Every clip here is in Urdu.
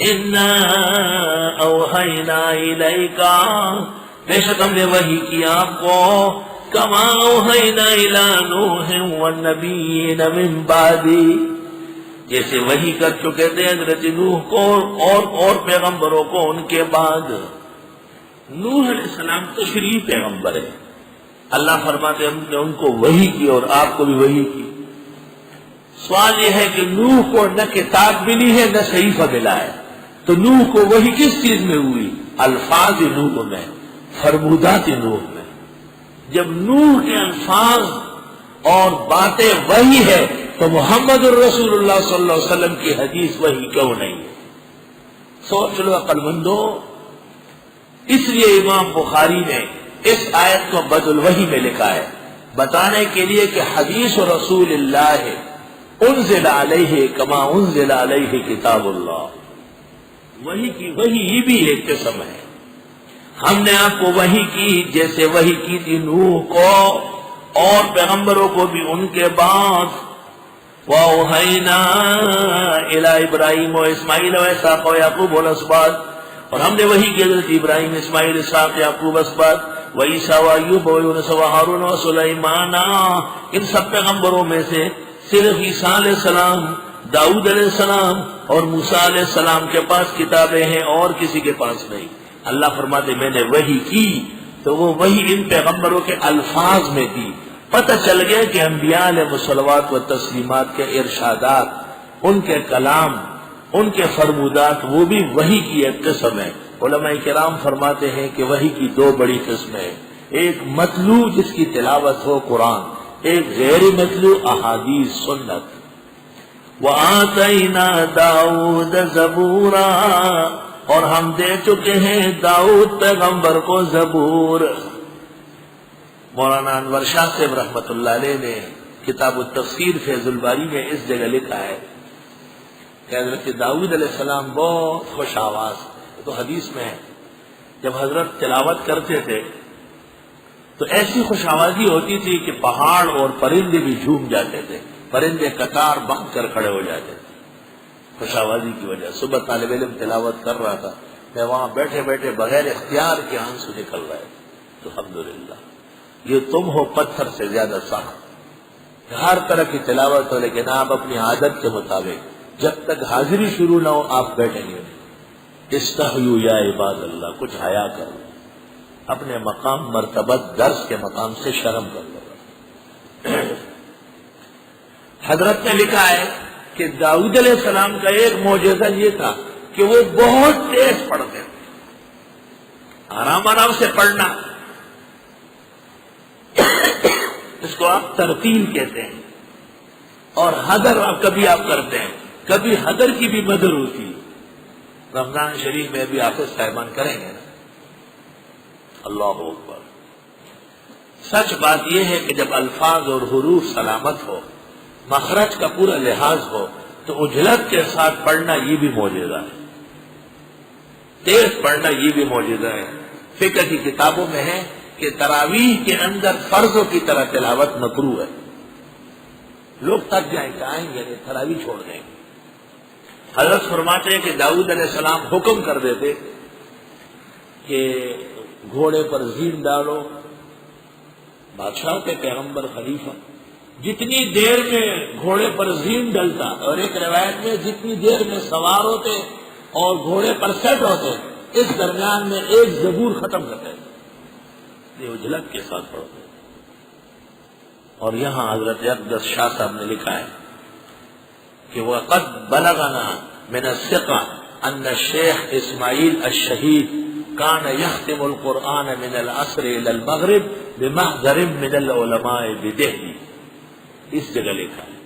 انا اوحینا الیکا، بے شک ہم نے وحی کیا آپ کو، کما اوحینا الی نوح والنبیین من بعدی، جیسے وحی کر چکے تھے حضرت نوح کو اور پیغمبروں کو ان کے بعد۔ نوح علیہ السلام تشریعی پیغمبر ہے، اللہ فرماتے ہم نے ان کو وحی کی اور آپ کو بھی وحی کی۔ سوال یہ ہے کہ نوح کو نہ کتاب ملی ہے نہ صحیفہ ملا ہے، تو نوح کو وحی کس چیز میں ہوئی؟ الفاظ نوح میں، فرمودات نوح میں۔ جب نوح کے الفاظ اور باتیں وحی ہے تو محمد الرسول اللہ صلی اللہ علیہ وسلم کی حدیث وحی کیوں نہیں ہے؟ سوچ لو عقل مندو۔ اس لیے امام بخاری نے اس آیت کو بدء الوحی میں لکھا ہے، بتانے کے لیے کہ حدیث رسول اللہ انزل علیہ کما انزل علیہ کتاب اللہ، وحی کی وحی بھی ایک قسم ہے۔ ہم نے آپ کو وحی کی جیسے وحی کی تھی نوح کو اور پیغمبروں کو بھی ان کے بعد۔ وَأَوْحَيْنَا إِلَىٰ إِبْرَاهِيمَ وَإِسْمَاعِيلَ وَإِسْحَاقَ وَيَعْقُوبَ وَالْأَسْبَاطِ، اور ہم نے وحی کی حضرت ابراہیم، اسماعیل، اسحاق، یعقوب، اسباط، وعیسیٰ وایوب ویونس وہارون وسلیمان، ان سب پیغمبروں میں سے صرف عیسیٰ علیہ السلام، داؤد علیہ السلام اور موسیٰ علیہ السلام کے پاس کتابیں ہیں اور کسی کے پاس نہیں۔ اللہ فرماتے میں نے وحی کی تو وہ وحی ان پیغمبروں کے الفاظ میں دی۔ پتہ چل گیا کہ انبیاء علیہ الصلوات و تسلیمات کے ارشادات، ان کے کلام، ان کے فرمودات وہ بھی وحی کی ایک قسم ہے۔ علماء کرام فرماتے ہیں کہ وحی کی دو بڑی قسمیں ہیں، ایک متلو جس کی تلاوت ہو قرآن، ایک غیر متلو احادیث سنت۔ وَآتَيْنَا دَاوُودَ زَبُورًا، اور ہم دے چکے ہیں داؤد پیغمبر کو زبور۔ مولانا انور شاہ صاحب رحمۃ اللہ علیہ نے کتاب التفسیر فیض الباری میں اس جگہ لکھا ہے کہ حضرت داؤد علیہ السلام بہت خوش آواز، تو حدیث میں ہے جب حضرت تلاوت کرتے تھے تو ایسی خوش آوازی ہوتی تھی کہ پہاڑ اور پرندے بھی جھوم جاتے تھے، پرندے قطار باندھ کر کھڑے ہو جاتے تھے خوش آوازی کی وجہ۔ صبح طالب علم تلاوت کر رہا تھا، میں وہاں بیٹھے بیٹھے بغیر اختیار کے آنسو نکل رہے تھے۔ تو الحمدللہ یہ تم ہو پتھر سے زیادہ سخت، ہر طرح کی تلاوت ہو لیکن آپ اپنی عادت کے مطابق جب تک حاضری شروع نہ ہو آپ بیٹھیں گے۔ استحیوا یا عباد اللہ، کچھ حیا کرو، اپنے مقام مرتبت درس کے مقام سے شرم کر لو۔ حضرت نے لکھا ہے کہ داؤد علیہ السلام کا ایک معجزہ یہ تھا کہ وہ بہت تیز پڑھتے تھے، آرام آرام سے پڑھنا، اس کو آپ ترتیل کہتے ہیں، اور حدر کبھی آپ کرتے ہیں، کبھی حدر کی بھی مدر ہوتی ہے۔ رمضان شریف میں بھی حافظ صاحبان کریں گے نا، اللہ اکبر۔ سچ بات یہ ہے کہ جب الفاظ اور حروف سلامت ہو، مخرج کا پورا لحاظ ہو، تو اجلت کے ساتھ پڑھنا یہ بھی معجزہ ہے، تیز پڑھنا یہ بھی معجزہ ہے۔ فقہ کی کتابوں میں ہے کہ تراویح کے اندر فرضوں کی طرح تلاوت مکروہ ہے، لوگ تک جائیں گے، آئیں گے نہیں، تراویح چھوڑ دیں گے۔ حضرت فرماتے ہیں کہ داؤد علیہ السلام حکم کر دیتے کہ گھوڑے پر زین ڈالو، بادشاہ کے پیغمبر خلیفہ، جتنی دیر میں گھوڑے پر زین ڈلتا، اور ایک روایت میں جتنی دیر میں سوار ہوتے اور گھوڑے پر سیٹ ہوتے، اس درمیان میں ایک زبور ختم کرتے، یہ اجلت کے ساتھ پڑھتے۔ اور یہاں حضرت اقدس شاہ صاحب نے لکھا ہے کہ وَقَدْ بَلَغَنَا مِنَ الثِّقَةِ أَنَّ الشَّيْخَ اسماعیل الشہید كان يختم القرآن من العصر إلى المغرب بمحضر من العلماء بدہلی۔ اس جگہ لکھا ہے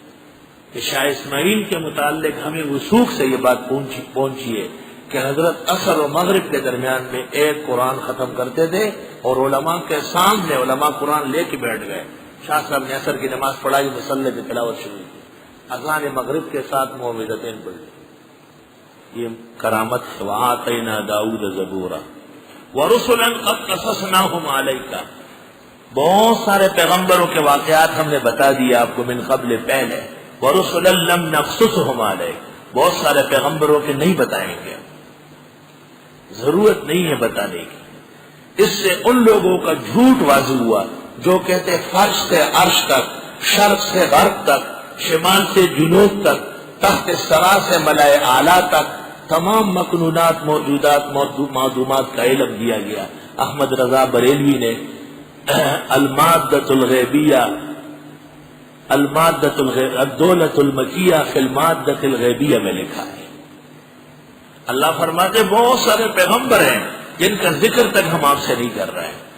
کہ شاہ اسماعیل کے متعلق ہمیں وثوق سے یہ بات پہنچی ہے کہ حضرت عصر و مغرب کے درمیان میں ایک قرآن ختم کرتے تھے، اور علماء کے سامنے علماء قرآن لے کے بیٹھ گئے۔ شاہ صاحب نے عصر کی نماز پڑھائی، مصلی پہ تلاوت شروع کی، اذان مغرب کے ساتھ معوذتین پڑھی۔ یہ کرامت ہے۔ وآتینا داؤد زبورا ورسلا قد قصصناہم علیک، بہت سارے پیغمبروں کے واقعات ہم نے بتا دیے آپ کو من قبل پہلے، ورسلا لم نقصصہم علیک، بہت سارے پیغمبروں کے نہیں بتائیں گے۔ ضرورت نہیں ہے بتانے کی۔ اس سے ان لوگوں کا جھوٹ واضح ہوا جو کہتے فرش سے عرش تک، شرق سے غرب تک، شمال سے جنوب تک، تحت سرا سے ملائے اعلیٰ تک تمام مکنونات، موجودات، معدومات کا علم دیا گیا۔ احمد رضا بریلوی نے المادۃ الغیبیہ، الدولۃ المکیہ فی المادۃ الغیبیہ میں لکھا ہے۔ اللہ فرماتے بہت سارے پیغمبر ہیں جن کا ذکر تک ہم آپ سے نہیں کر رہے ہیں۔